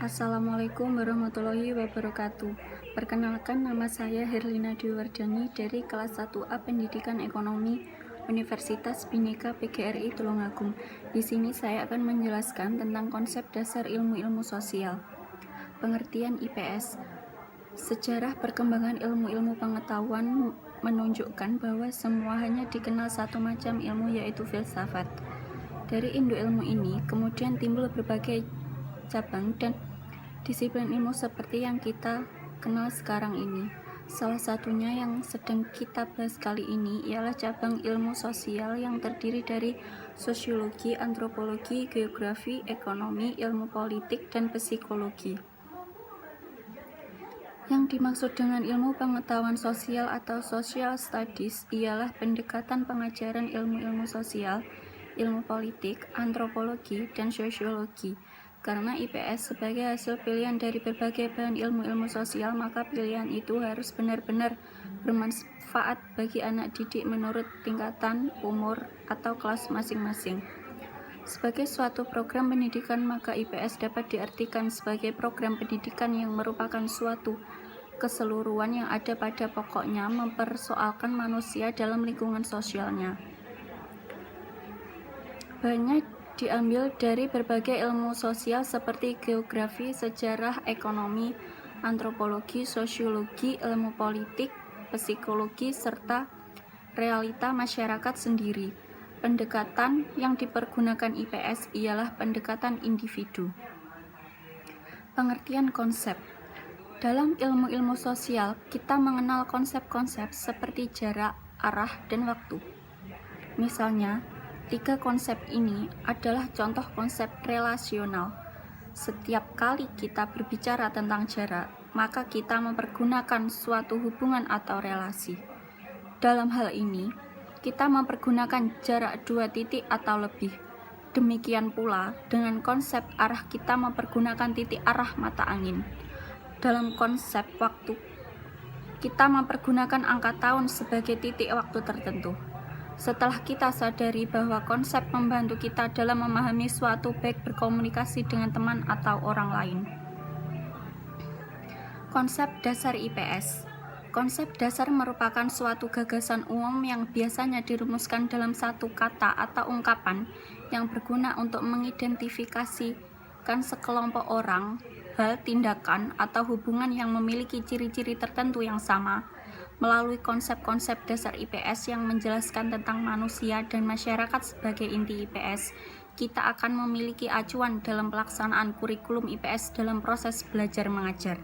Assalamualaikum warahmatullahi wabarakatuh. Perkenalkan, nama saya Herlina Dwiwardhani dari kelas 1A Pendidikan Ekonomi Universitas Bhinneka PGRI Tulungagung. Di sini saya akan menjelaskan tentang konsep dasar ilmu-ilmu sosial. Pengertian IPS. Sejarah perkembangan ilmu-ilmu pengetahuan menunjukkan bahwa semua hanya dikenal satu macam ilmu, yaitu filsafat. Dari induk ilmu ini kemudian timbul berbagai cabang dan disiplin ilmu seperti yang kita kenal sekarang ini. Salah satunya yang sedang kita bahas kali ini ialah cabang ilmu sosial yang terdiri dari sosiologi, antropologi, geografi, ekonomi, ilmu politik, dan psikologi. Yang dimaksud dengan ilmu pengetahuan sosial atau social studies ialah pendekatan pengajaran ilmu-ilmu sosial, ilmu politik, antropologi, dan sosiologi. Karena IPS sebagai hasil pilihan dari berbagai bahan ilmu-ilmu sosial, maka pilihan itu harus benar-benar bermanfaat bagi anak didik menurut tingkatan, umur, atau kelas masing-masing. Sebagai suatu program pendidikan, maka IPS dapat diartikan sebagai program pendidikan yang merupakan suatu keseluruhan yang ada pada pokoknya mempersoalkan manusia dalam lingkungan sosialnya. Banyak diambil dari berbagai ilmu sosial seperti geografi, sejarah, ekonomi, antropologi, sosiologi, ilmu politik, psikologi, serta realita masyarakat sendiri. Pendekatan yang dipergunakan IPS ialah pendekatan individu. Pengertian konsep. Dalam ilmu-ilmu sosial, kita mengenal konsep-konsep seperti jarak, arah, dan waktu. Misalnya, 3 konsep ini adalah contoh konsep relasional. Setiap kali kita berbicara tentang jarak, maka kita mempergunakan suatu hubungan atau relasi. Dalam hal ini, kita mempergunakan jarak 2 titik atau lebih. Demikian pula dengan konsep arah, kita mempergunakan titik arah mata angin. Dalam konsep waktu, kita mempergunakan angka tahun sebagai titik waktu tertentu. Setelah kita sadari bahwa konsep membantu kita dalam memahami suatu, baik berkomunikasi dengan teman atau orang lain. Konsep dasar IPS. Konsep dasar merupakan suatu gagasan umum yang biasanya dirumuskan dalam satu kata atau ungkapan yang berguna untuk mengidentifikasikan sekelompok orang, hal, tindakan, atau hubungan yang memiliki ciri-ciri tertentu yang sama. Melalui konsep-konsep dasar IPS yang menjelaskan tentang manusia dan masyarakat sebagai inti IPS, kita akan memiliki acuan dalam pelaksanaan kurikulum IPS dalam proses belajar mengajar.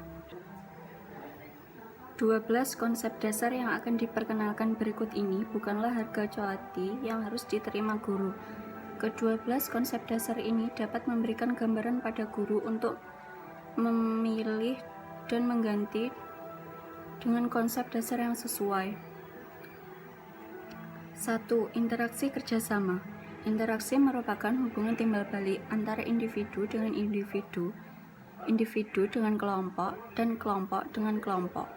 12 konsep dasar yang akan diperkenalkan berikut ini bukanlah harga coati yang harus diterima guru. Ke-12 konsep dasar ini dapat memberikan gambaran pada guru untuk memilih dan mengganti dengan konsep dasar yang sesuai. 1. Interaksi kerjasama. Interaksi merupakan hubungan timbal balik antara individu dengan individu, individu dengan kelompok, dan kelompok dengan kelompok.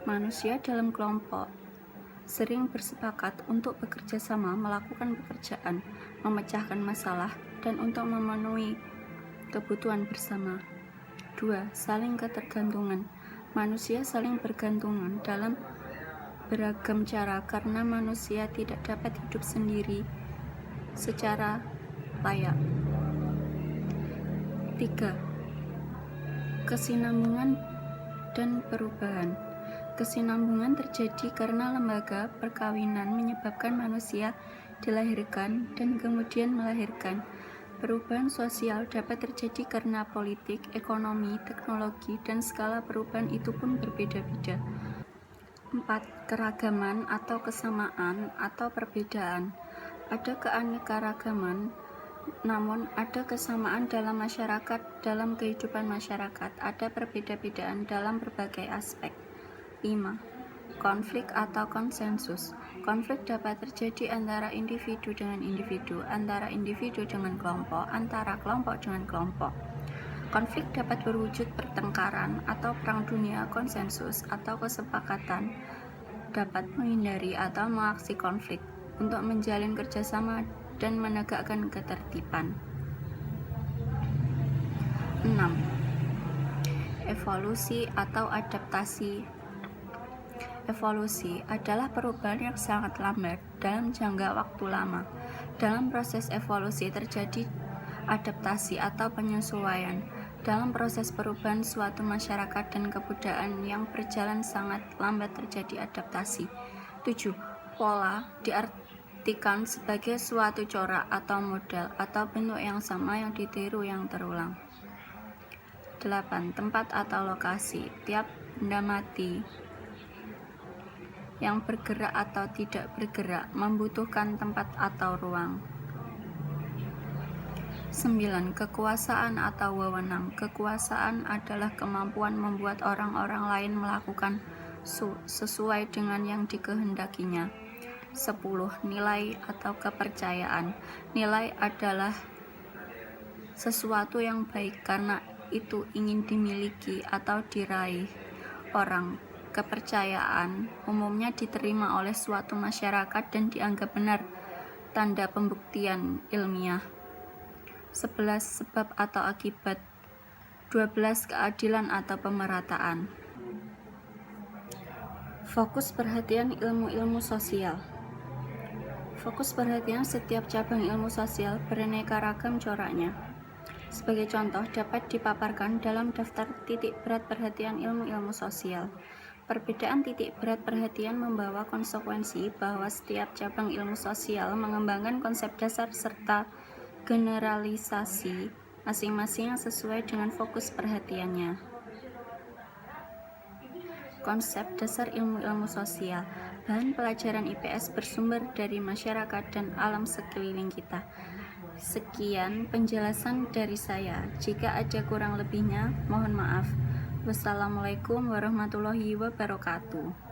Manusia dalam kelompok sering bersepakat untuk bekerja sama melakukan pekerjaan, memecahkan masalah, dan untuk memenuhi kebutuhan bersama. 2. Saling ketergantungan. Manusia saling bergantungan dalam beragam cara karena manusia tidak dapat hidup sendiri secara layak. 3. Kesinambungan dan perubahan. Kesinambungan terjadi karena lembaga perkawinan menyebabkan manusia dilahirkan dan kemudian melahirkan. Perubahan sosial dapat terjadi karena politik, ekonomi, teknologi, dan skala perubahan itu pun berbeda-beda. 4. Keragaman atau kesamaan atau perbedaan. Ada keanekaragaman, namun ada kesamaan dalam masyarakat, dalam kehidupan masyarakat. Ada perbeda-bedaan dalam berbagai aspek. 5. Konflik atau konsensus. Konflik dapat terjadi antara individu dengan individu, antara individu dengan kelompok, antara kelompok dengan kelompok. Konflik dapat berwujud pertengkaran atau perang dunia. Konsensus atau kesepakatan dapat menghindari atau mengakhiri konflik untuk menjalin kerjasama dan menegakkan ketertiban. 6. Evolusi atau adaptasi. Evolusi adalah perubahan yang sangat lambat dalam jangka waktu lama. Dalam proses evolusi terjadi adaptasi atau penyesuaian. Dalam proses perubahan suatu masyarakat dan kebudayaan yang berjalan sangat lambat terjadi adaptasi. 7. Pola diartikan sebagai suatu corak atau model atau bentuk yang sama yang ditiru yang terulang. 8. Tempat atau lokasi. Tiap benda mati yang bergerak atau tidak bergerak membutuhkan tempat atau ruang. 9. Kekuasaan atau wewenang. Kekuasaan adalah kemampuan membuat orang-orang lain melakukan sesuai dengan yang dikehendakinya. 10. Nilai atau kepercayaan. Nilai adalah sesuatu yang baik karena itu ingin dimiliki atau diraih orang. Kepercayaan umumnya diterima oleh suatu masyarakat dan dianggap benar. Tanda pembuktian ilmiah. 11. Sebab atau akibat. 12. Keadilan atau pemerataan. Fokus perhatian ilmu-ilmu sosial. Fokus perhatian setiap cabang ilmu sosial beraneka ragam coraknya. Sebagai contoh, dapat dipaparkan dalam daftar titik berat perhatian ilmu-ilmu sosial. Perbedaan titik berat perhatian membawa konsekuensi bahwa setiap cabang ilmu sosial mengembangkan konsep dasar serta generalisasi masing-masing yang sesuai dengan fokus perhatiannya. Konsep dasar ilmu-ilmu sosial. Bahan pelajaran IPS bersumber dari masyarakat dan alam sekeliling kita. Sekian penjelasan dari saya. Jika ada kurang lebihnya, mohon maaf. Wassalamualaikum warahmatullahi wabarakatuh.